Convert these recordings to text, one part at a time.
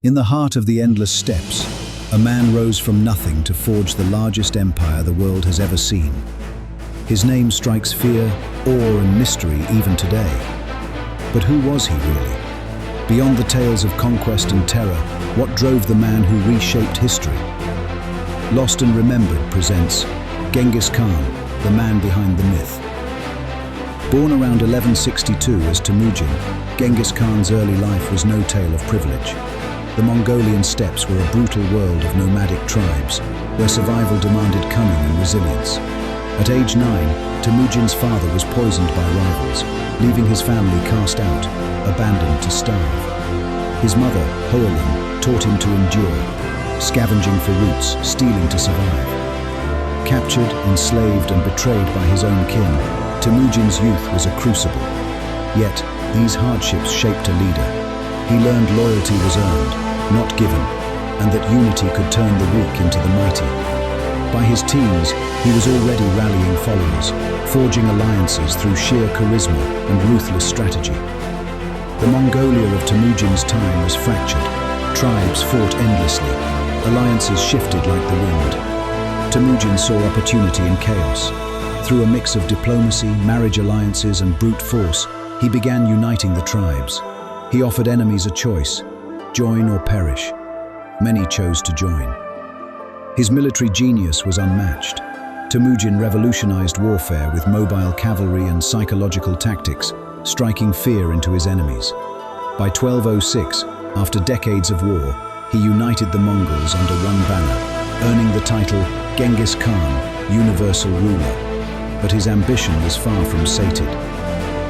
In the heart of the endless steppes, a man rose from nothing to forge the largest empire the world has ever seen. His name strikes fear, awe, and mystery even today. But who was he really? Beyond the tales of conquest and terror, what drove the man who reshaped history? Lost and Remembered presents Genghis Khan, the man behind the myth. Born around 1162 as Temujin, Genghis Khan's early life was no tale of privilege. The Mongolian steppes were a brutal world of nomadic tribes, where survival demanded cunning and resilience. At age 9, Temujin's father was poisoned by rivals, leaving his family cast out, abandoned to starve. His mother, Hoelun, taught him to endure, scavenging for roots, stealing to survive. Captured, enslaved, and betrayed by his own kin, Temujin's youth was a crucible. Yet, these hardships shaped a leader. He learned loyalty was earned, not given, and that unity could turn the weak into the mighty. By his teens, he was already rallying followers, forging alliances through sheer charisma and ruthless strategy. The Mongolia of Temujin's time was fractured. Tribes fought endlessly. Alliances shifted like the wind. Temujin saw opportunity in chaos. Through a mix of diplomacy, marriage alliances, and brute force, he began uniting the tribes. He offered enemies a choice: join or perish. Many chose to join. His military genius was unmatched. Temujin revolutionized warfare with mobile cavalry and psychological tactics, striking fear into his enemies. By 1206, after decades of war, he united the Mongols under one banner, earning the title Genghis Khan, universal ruler. But his ambition was far from sated.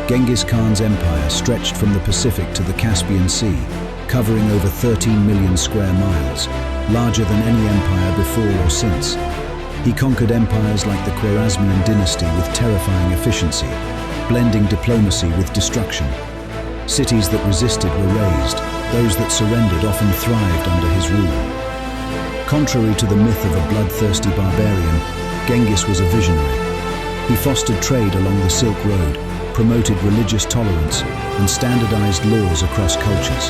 Genghis Khan's empire stretched from the Pacific to the Caspian Sea, covering over 13 million square miles, larger than any empire before or since. He conquered empires like the Khwarezmian dynasty with terrifying efficiency, blending diplomacy with destruction. Cities that resisted were razed, those that surrendered often thrived under his rule. Contrary to the myth of a bloodthirsty barbarian, Genghis was a visionary. He fostered trade along the Silk Road, promoted religious tolerance, and standardized laws across cultures.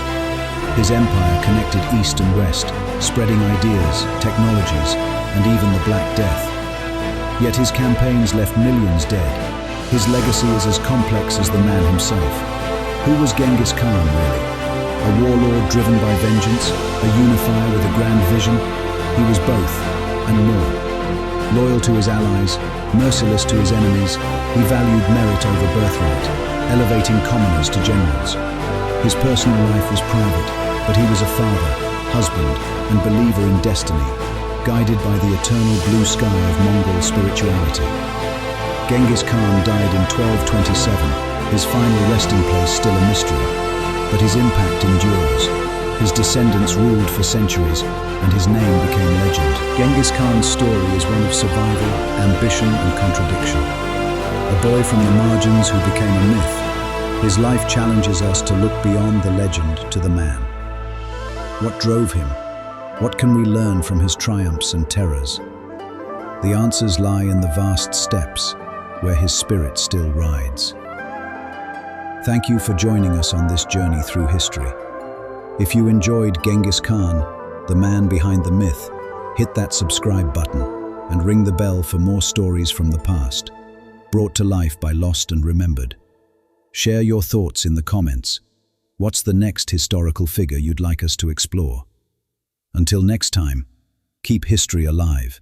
His empire connected East and West, spreading ideas, technologies, and even the Black Death. Yet his campaigns left millions dead. His legacy is as complex as the man himself. Who was Genghis Khan, really? A warlord driven by vengeance? A unifier with a grand vision? He was both, and more. Loyal to his allies, merciless to his enemies, he valued merit over birthright, elevating commoners to generals. His personal life was private, but he was a father, husband, and believer in destiny, guided by the eternal blue sky of Mongol spirituality. Genghis Khan died in 1227, his final resting place still a mystery, but his impact endures. His descendants ruled for centuries, and his name became legend. Genghis Khan's story is one of survival, ambition, and contradiction. A boy from the margins who became a myth. His life challenges us to look beyond the legend to the man. What drove him? What can we learn from his triumphs and terrors? The answers lie in the vast steppes, where his spirit still rides. Thank you for joining us on this journey through history. If you enjoyed Genghis Khan, the man behind the myth, hit that subscribe button and ring the bell for more stories from the past, brought to life by Lost and Remembered. Share your thoughts in the comments. What's the next historical figure you'd like us to explore? Until next time, keep history alive.